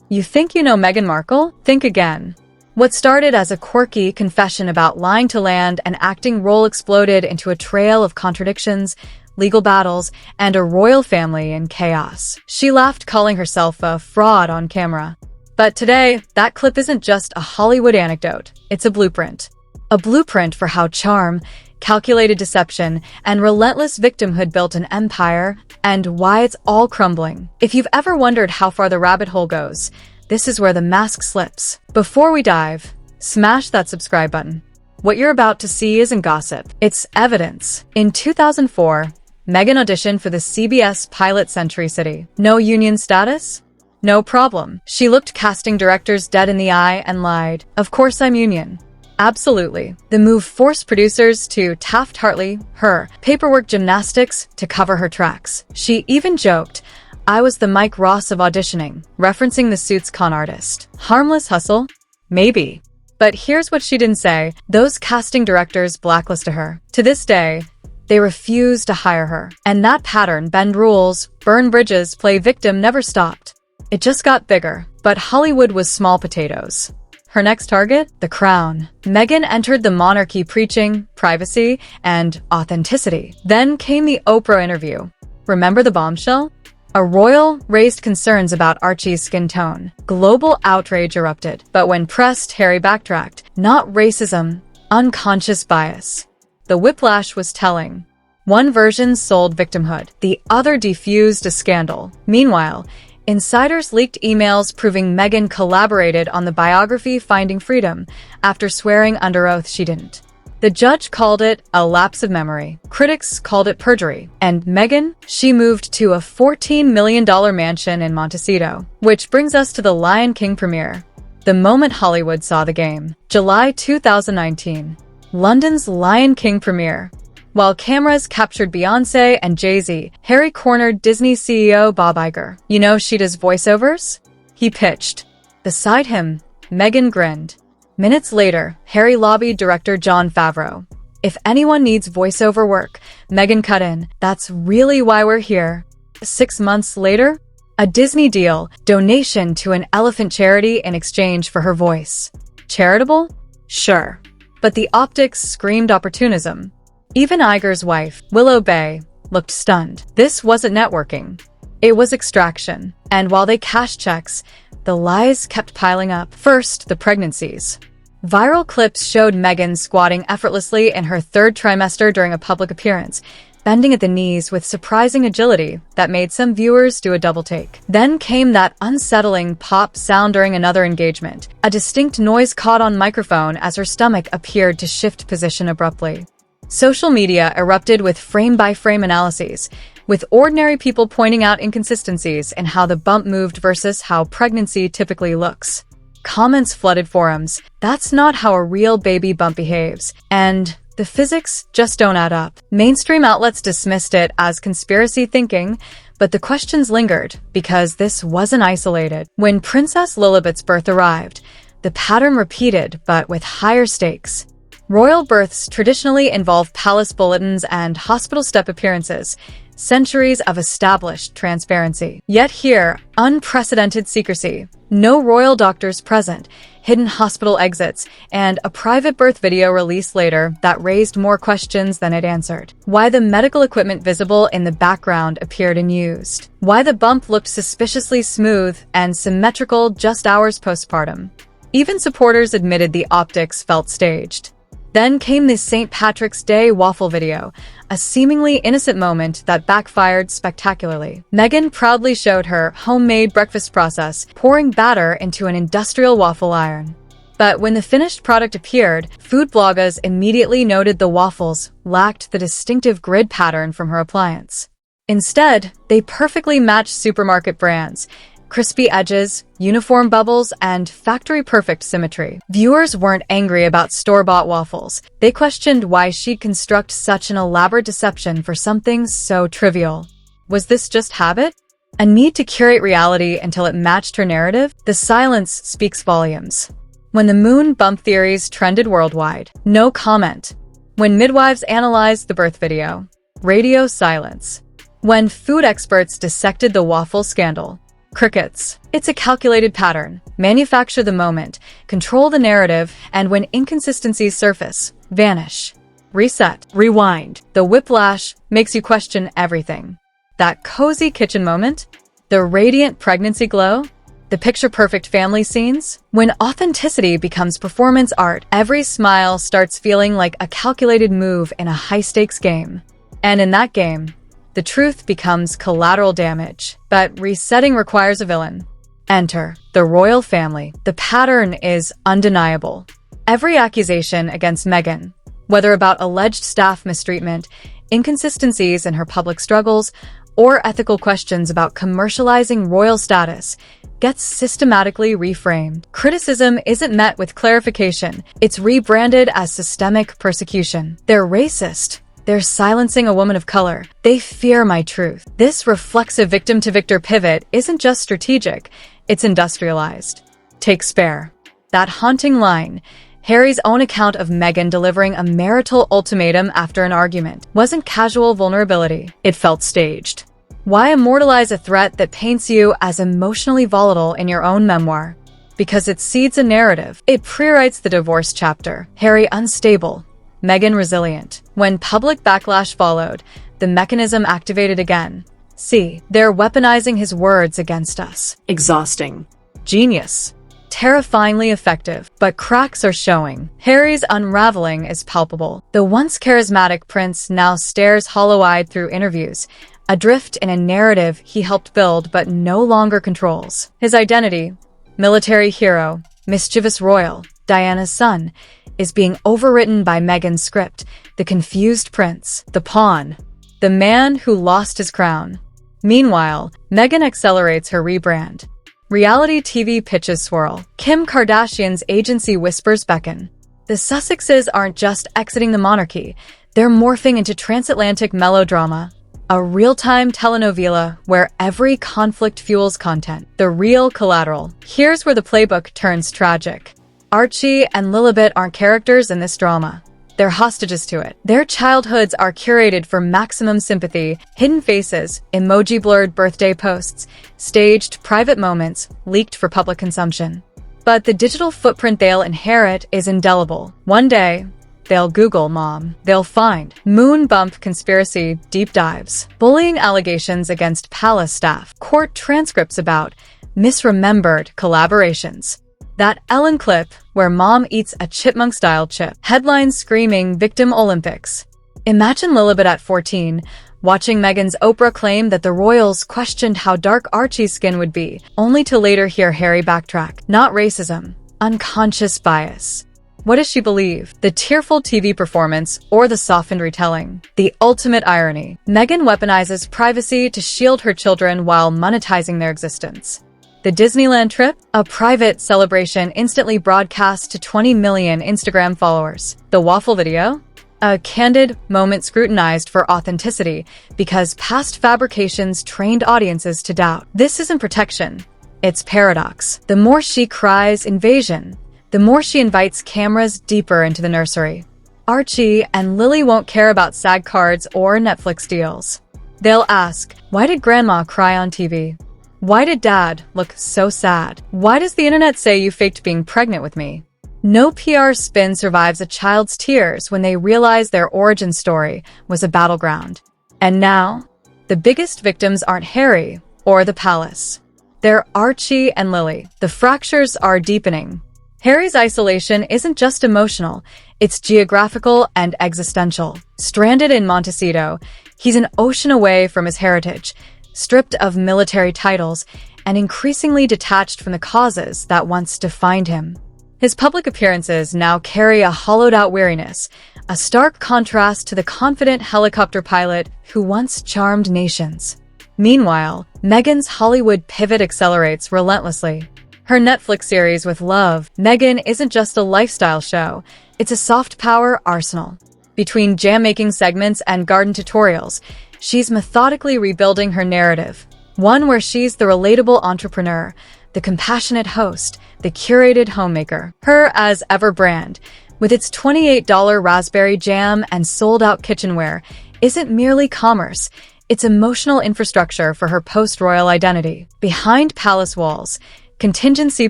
You think you know Meghan Markle? Think again. What started as a quirky confession about lying to land and acting role exploded into a trail of contradictions, legal battles, and a royal family in chaos. She laughed, calling herself a fraud on camera. But today, that clip isn't just a Hollywood anecdote. It's a blueprint. A blueprint for how charm, calculated deception, and relentless victimhood built an empire, and why it's all crumbling. If you've ever wondered how far the rabbit hole goes, this is where the mask slips. Before we dive, smash that subscribe button. What you're about to see isn't gossip. It's evidence. In 2004, Meghan auditioned for the CBS pilot Century City. No union status? No problem. She looked casting directors dead in the eye and lied. Of course I'm union. Absolutely. The move forced producers to Taft-Hartley her paperwork gymnastics to cover her tracks. She even joked, "I was the Mike Ross of auditioning," referencing the Suits con artist. Harmless hustle? Maybe. But here's what she didn't say. Those casting directors blacklisted her. To this day, they refuse to hire her. And that pattern, bend rules, burn bridges, play victim, never stopped. It just got bigger, but Hollywood was small potatoes. Her next target? The crown. Meghan entered the monarchy preaching privacy and authenticity. Then came the Oprah interview. Remember the bombshell? A royal raised concerns about Archie's skin tone. Global outrage erupted. But when pressed, Harry backtracked. Not racism, unconscious bias. The whiplash was telling. One version sold victimhood. The other defused a scandal. Meanwhile, insiders leaked emails proving Meghan collaborated on the biography Finding Freedom after swearing under oath she didn't. The judge called it a lapse of memory. Critics called it perjury. And Meghan? She moved to a $14 million mansion in Montecito. Which brings us to the Lion King premiere. The moment Hollywood saw the game. July 2019. London's Lion King premiere. While cameras captured Beyoncé and Jay-Z, Harry cornered Disney CEO Bob Iger. You know she does voiceovers? He pitched. Beside him, Meghan grinned. Minutes later, Harry lobbied director Jon Favreau. If anyone needs voiceover work, Meghan cut in. That's really why we're here. 6 months later, a Disney deal, donation to an elephant charity in exchange for her voice. Charitable? Sure. But the optics screamed opportunism. Even Iger's wife, Willow Bay, looked stunned. This wasn't networking. It was extraction. And while they cashed checks, the lies kept piling up. First, the pregnancies. Viral clips showed Meghan squatting effortlessly in her 3rd trimester during a public appearance, bending at the knees with surprising agility that made some viewers do a double take. Then came that unsettling pop sound during another engagement. A distinct noise caught on microphone as her stomach appeared to shift position abruptly. Social media erupted with frame-by-frame analyses, with ordinary people pointing out inconsistencies in how the bump moved versus how pregnancy typically looks. Comments flooded forums. That's not how a real baby bump behaves. And the physics just don't add up. Mainstream outlets dismissed it as conspiracy thinking, but the questions lingered because this wasn't isolated. When Princess Lilibet's birth arrived, the pattern repeated, but with higher stakes. Royal births traditionally involve palace bulletins and hospital step appearances, centuries of established transparency. Yet here, unprecedented secrecy, no royal doctors present, hidden hospital exits, and a private birth video released later that raised more questions than it answered. Why the medical equipment visible in the background appeared unused. Why the bump looked suspiciously smooth and symmetrical just hours postpartum. Even supporters admitted the optics felt staged. Then came the St. Patrick's Day waffle video, a seemingly innocent moment that backfired spectacularly. Meghan proudly showed her homemade breakfast process, pouring batter into an industrial waffle iron. But when the finished product appeared, food bloggers immediately noted the waffles lacked the distinctive grid pattern from her appliance. Instead, they perfectly matched supermarket brands, crispy edges, uniform bubbles, and factory-perfect symmetry. Viewers weren't angry about store-bought waffles. They questioned why she'd construct such an elaborate deception for something so trivial. Was this just habit? A need to curate reality until it matched her narrative? The silence speaks volumes. When the moon bump theories trended worldwide, no comment. When midwives analyzed the birth video, radio silence. When food experts dissected the waffle scandal, Crickets. It's a calculated pattern. Manufacture the moment, control the narrative, and when inconsistencies surface, vanish. Reset. Rewind. The whiplash makes you question everything. That cozy kitchen moment? The radiant pregnancy glow? The picture-perfect family scenes? When authenticity becomes performance art, every smile starts feeling like a calculated move in a high-stakes game. And in that game, the truth becomes collateral damage. But resetting requires a villain. Enter the royal family. The pattern is undeniable. Every accusation against Meghan, whether about alleged staff mistreatment, inconsistencies in her public struggles, or ethical questions about commercializing royal status, gets systematically reframed. Criticism isn't met with clarification. It's rebranded as systemic persecution. They're racist. They're silencing a woman of color. They fear my truth. This reflexive victim-to-victor pivot isn't just strategic, it's industrialized. Take Spare. That haunting line, Harry's own account of Meghan delivering a marital ultimatum after an argument, wasn't casual vulnerability. It felt staged. Why immortalize a threat that paints you as emotionally volatile in your own memoir? Because it seeds a narrative. It pre-writes the divorce chapter. Harry unstable, Meghan resilient. When public backlash followed, the mechanism activated again. See, they're weaponizing his words against us. Exhausting. Genius. Terrifyingly effective, but cracks are showing. Harry's unraveling is palpable. The once charismatic prince now stares hollow-eyed through interviews, adrift in a narrative he helped build but no longer controls. His identity, military hero, mischievous royal, Diana's son, is being overwritten by Meghan's script, the confused prince, the pawn, the man who lost his crown. Meanwhile, Meghan accelerates her rebrand. Reality TV pitches swirl. Kim Kardashian's agency whispers beckon. The Sussexes aren't just exiting the monarchy, they're morphing into transatlantic melodrama, a real-time telenovela where every conflict fuels content. The real collateral. Here's where the playbook turns tragic. Archie and Lilibet aren't characters in this drama. They're hostages to it. Their childhoods are curated for maximum sympathy, hidden faces, emoji-blurred birthday posts, staged private moments, leaked for public consumption. But the digital footprint they'll inherit is indelible. One day, they'll Google mom. They'll find moon bump conspiracy deep dives, bullying allegations against palace staff, court transcripts about misremembered collaborations. That Ellen clip where mom eats a chipmunk-style chip. Headlines screaming Victim Olympics. Imagine Lilibet at 14, watching Meghan's Oprah claim that the royals questioned how dark Archie's skin would be, only to later hear Harry backtrack. Not racism, unconscious bias. What does she believe? The tearful TV performance or the softened retelling? The ultimate irony. Meghan weaponizes privacy to shield her children while monetizing their existence. The Disneyland trip? A private celebration instantly broadcast to 20 million Instagram followers. The waffle video? A candid moment scrutinized for authenticity because past fabrications trained audiences to doubt. This isn't protection. It's paradox. The more she cries invasion, the more she invites cameras deeper into the nursery. Archie and Lily won't care about SAG cards or Netflix deals. They'll ask, why did Grandma cry on TV? Why did Dad look so sad? Why does the internet say you faked being pregnant with me? No PR spin survives a child's tears when they realize their origin story was a battleground. And now, the biggest victims aren't Harry or the palace. They're Archie and Lily. The fractures are deepening. Harry's isolation isn't just emotional, it's geographical and existential. Stranded in Montecito, he's an ocean away from his heritage, stripped of military titles, and increasingly detached from the causes that once defined him. His public appearances now carry a hollowed-out weariness, a stark contrast to the confident helicopter pilot who once charmed nations. Meanwhile, Meghan's Hollywood pivot accelerates relentlessly. Her Netflix series with Love, Meghan isn't just a lifestyle show, it's a soft power arsenal. Between jam-making segments and garden tutorials, she's methodically rebuilding her narrative, one where she's the relatable entrepreneur, the compassionate host, the curated homemaker. Her as ever brand, with its $28 raspberry jam and sold-out kitchenware, isn't merely commerce, its emotional infrastructure for her post-royal identity. Behind palace walls, contingency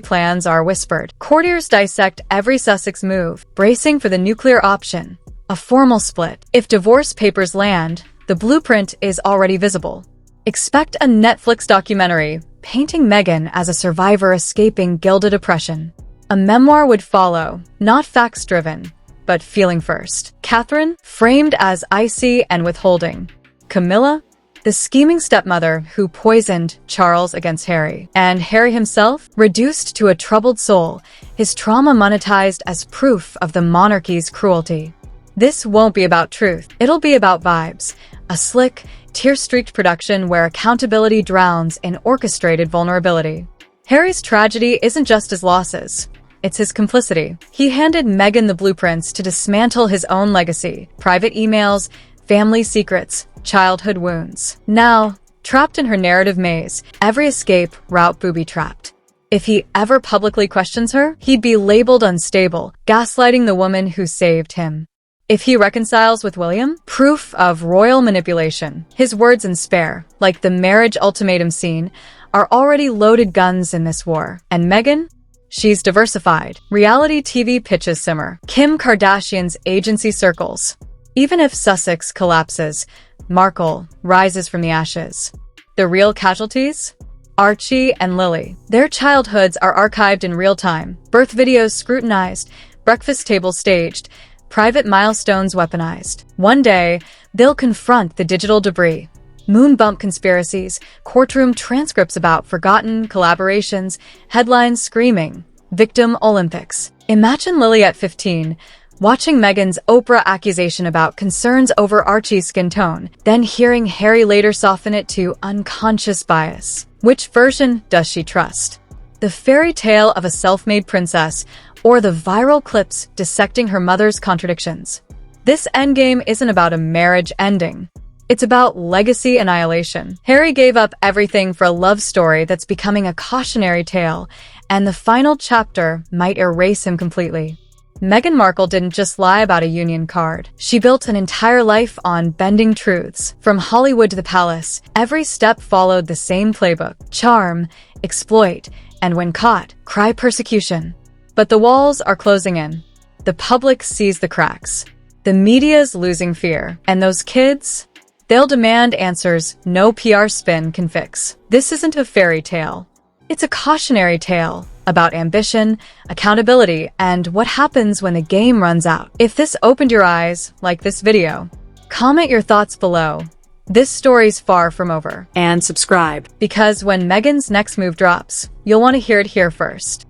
plans are whispered. Courtiers dissect every Sussex move, bracing for the nuclear option. A formal split. If divorce papers land, the blueprint is already visible. Expect a Netflix documentary painting Meghan as a survivor escaping gilded oppression. A memoir would follow, not facts-driven, but feeling first. Catherine, framed as icy and withholding. Camilla, the scheming stepmother who poisoned Charles against Harry. And Harry himself, reduced to a troubled soul, his trauma monetized as proof of the monarchy's cruelty. This won't be about truth. It'll be about vibes. A slick, tear-streaked production where accountability drowns in orchestrated vulnerability. Harry's tragedy isn't just his losses. It's his complicity. He handed Meghan the blueprints to dismantle his own legacy. Private emails, family secrets, childhood wounds. Now, trapped in her narrative maze, every escape route booby-trapped. If he ever publicly questions her, he'd be labeled unstable, gaslighting the woman who saved him. If he reconciles with William, proof of royal manipulation. His words in spare, like the marriage ultimatum scene, are already loaded guns in this war. And Meghan? She's diversified. Reality TV pitches simmer. Kim Kardashian's agency circles. Even if Sussex collapses, Markle rises from the ashes. The real casualties? Archie and Lily. Their childhoods are archived in real time. Birth videos scrutinized, breakfast tables staged, private milestones weaponized. One day, they'll confront the digital debris. Moon bump conspiracies, courtroom transcripts about forgotten collaborations, headlines screaming, "Victim Olympics." Imagine Lily at 15, watching Meghan's Oprah accusation about concerns over Archie's skin tone, then hearing Harry later soften it to unconscious bias. Which version does she trust? The fairy tale of a self-made princess, or the viral clips dissecting her mother's contradictions? This endgame isn't about a marriage ending. It's about legacy annihilation. Harry gave up everything for a love story that's becoming a cautionary tale, and the final chapter might erase him completely. Meghan Markle didn't just lie about a union card. She built an entire life on bending truths. From Hollywood to the palace, every step followed the same playbook. Charm, exploit, and when caught, cry persecution. But the walls are closing in. The public sees the cracks. The media's losing fear. And those kids? They'll demand answers no PR spin can fix. This isn't a fairy tale. It's a cautionary tale about ambition, accountability, and what happens when the game runs out. If this opened your eyes, like this video, comment your thoughts below. This story's far from over. And subscribe. Because when Meghan's next move drops, you'll want to hear it here first.